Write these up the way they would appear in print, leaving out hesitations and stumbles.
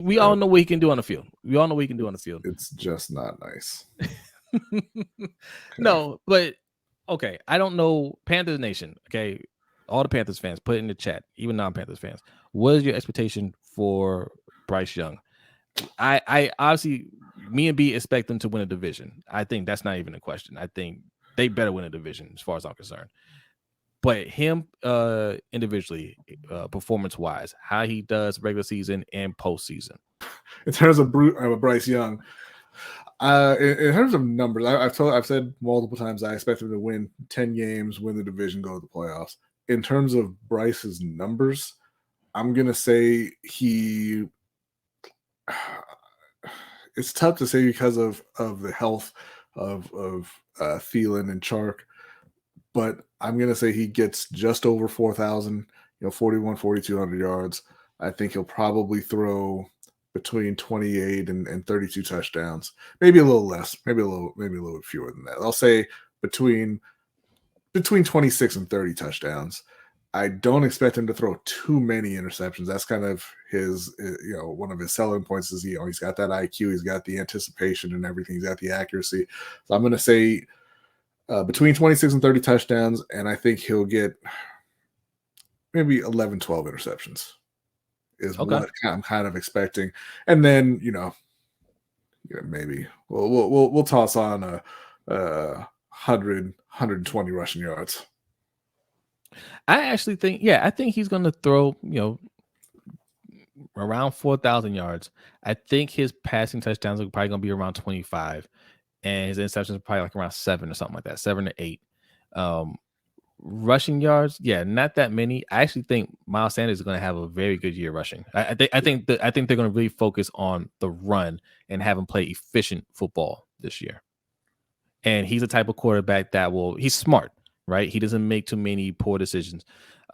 We all know what he can do on the field. We all know what he can do on the field. It's just not nice. No, but okay. I don't know. Panthers Nation. Okay. All the Panthers fans, put it in the chat, even non-Panthers fans. What is your expectation for Bryce Young? I obviously, me and B expect them to win a division. I think that's not even a question. I think they better win a division as far as I'm concerned. But him individually, performance-wise, how he does regular season and postseason. In terms of Bryce Young, in terms of numbers, I've said multiple times I expect him to win 10 games, win the division, go to the playoffs. In terms of Bryce's numbers, I'm gonna say it's tough to say because of the health of Thielen and Chark, but I'm gonna say he gets just over 4,000, 4,200 yards. I think he'll probably throw between 28 and 32 touchdowns, maybe a little less, maybe a little bit fewer than that. I'll say between 26 and 30 touchdowns. I don't expect him to throw too many interceptions. That's kind of his, one of his selling points is, he's got that IQ, he's got the anticipation and everything, he's got the accuracy. So I'm going to say between 26 and 30 touchdowns, and I think he'll get maybe 11, 12 interceptions is what I'm kind of expecting. And then, maybe we'll toss on a 120 rushing yards. I actually think, I think he's going to throw, around 4,000 yards. I think his passing touchdowns are probably going to be around 25, and his interceptions are probably like around 7 or something like that, 7 to 8. Rushing yards, not that many. I actually think Miles Sanders is going to have a very good year rushing. I think they're going to really focus on the run and have him play efficient football this year. And he's the type of quarterback that he's smart, right? He doesn't make too many poor decisions.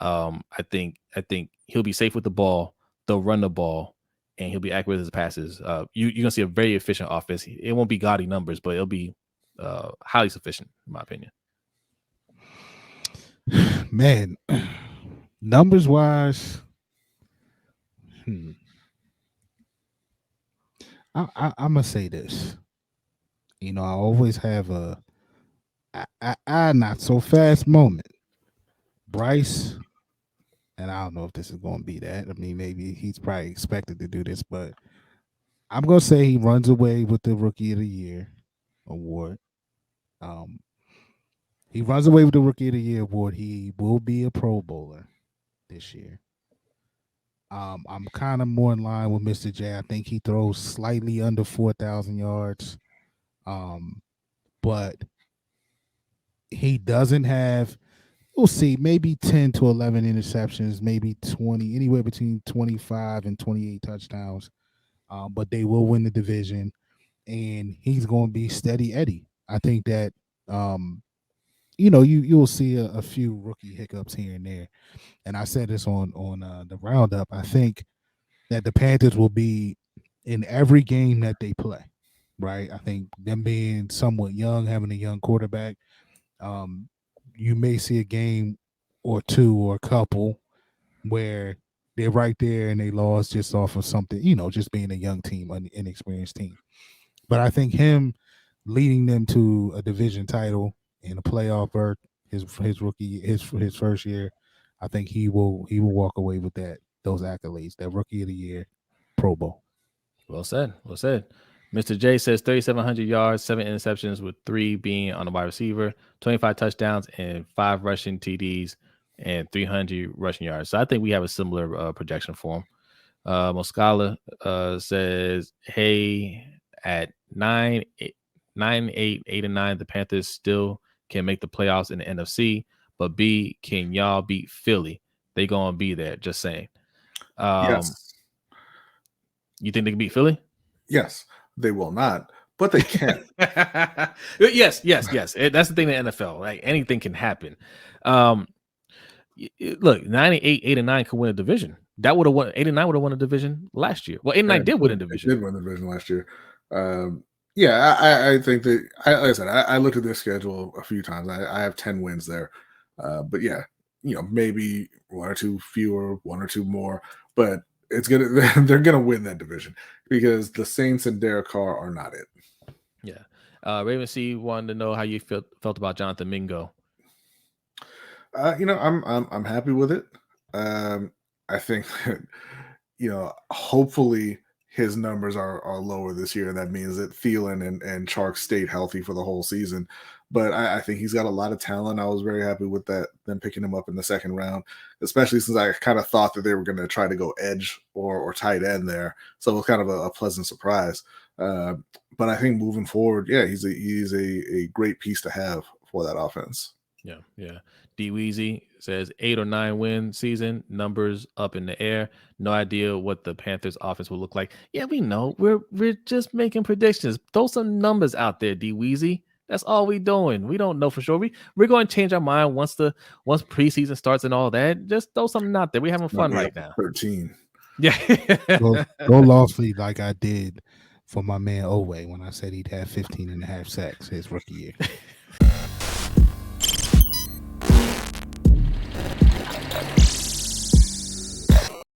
I think he'll be safe with the ball. They'll run the ball, and he'll be accurate with his passes. You're going to see a very efficient offense. It won't be gaudy numbers, but it'll be highly sufficient, in my opinion. Man, numbers wise, I'm gonna say this. I always have a not so fast moment. Bryce, and I don't know if this is going to be that. I mean, maybe he's probably expected to do this, but I'm gonna say he runs away with the Rookie of the Year award. He runs away with the Rookie of the Year award. He will be a Pro Bowler this year. I'm kind of more in line with Mr. J. I think he throws slightly under 4,000 yards. But he doesn't have, we'll see, maybe 10 to 11 interceptions, maybe 20, anywhere between 25 and 28 touchdowns. But they will win the division, and he's going to be steady Eddie. I think that, you'll see a few rookie hiccups here and there. And I said this on the roundup. I think that the Panthers will be in every game that they play, right? I think them being somewhat young, having a young quarterback, you may see a game or two or a couple where they're right there and they lost just off of something, just being a young team, an inexperienced team. But I think him leading them to a division title in a playoff berth, his rookie, his first year, I think he will walk away with those accolades, that Rookie of the Year, Pro Bowl. Well said. Mr. J says 3,700 yards, 7 interceptions, with 3 being on the wide receiver, 25 touchdowns, and 5 rushing TDs, and 300 rushing yards. So I think we have a similar projection for him. Moscala says, hey, at 9, 8, 8, and 9, the Panthers still can make the playoffs in the NFC. But B, can y'all beat Philly? They gonna be there. Just saying. Yes. You think they can beat Philly? Yes, they will not, but they can. Yes. That's the thing in the NFL. Like, anything can happen. Look, 9 and 8, 8 and 9 could win a division. That would have won. 8 and 9 would have won a division last year. Well, 8 and 9 did win a division. Did win the division last year. I think that, like I said, I looked at their schedule a few times. I have 10 wins there. But maybe 1 or 2 fewer, 1 or 2 more. But they're gonna win that division because the Saints and Derek Carr are not it. Yeah. Raven C wanted to know how you felt about Jonathan Mingo. I'm happy with it. I think that, hopefully his numbers are lower this year, and that means that Thielen and Chark stayed healthy for the whole season. But I think he's got a lot of talent. I was very happy with that, them picking him up in the second round, especially since I kind of thought that they were going to try to go edge or tight end there. So it was kind of a pleasant surprise. But I think moving forward, yeah, he's a great piece to have for that offense. Yeah. D Weezy says 8 or 9 win season, numbers up in the air. No idea what the Panthers offense will look like. Yeah, we know. We're just making predictions. Throw some numbers out there, D Weezy. That's all we doing. We don't know for sure. We're going to change our mind once preseason starts and all that. Just throw something out there. We're having fun right now. 13. Yeah. go lawfully like I did for my man Owe when I said he'd have 15 and a half sacks his rookie year.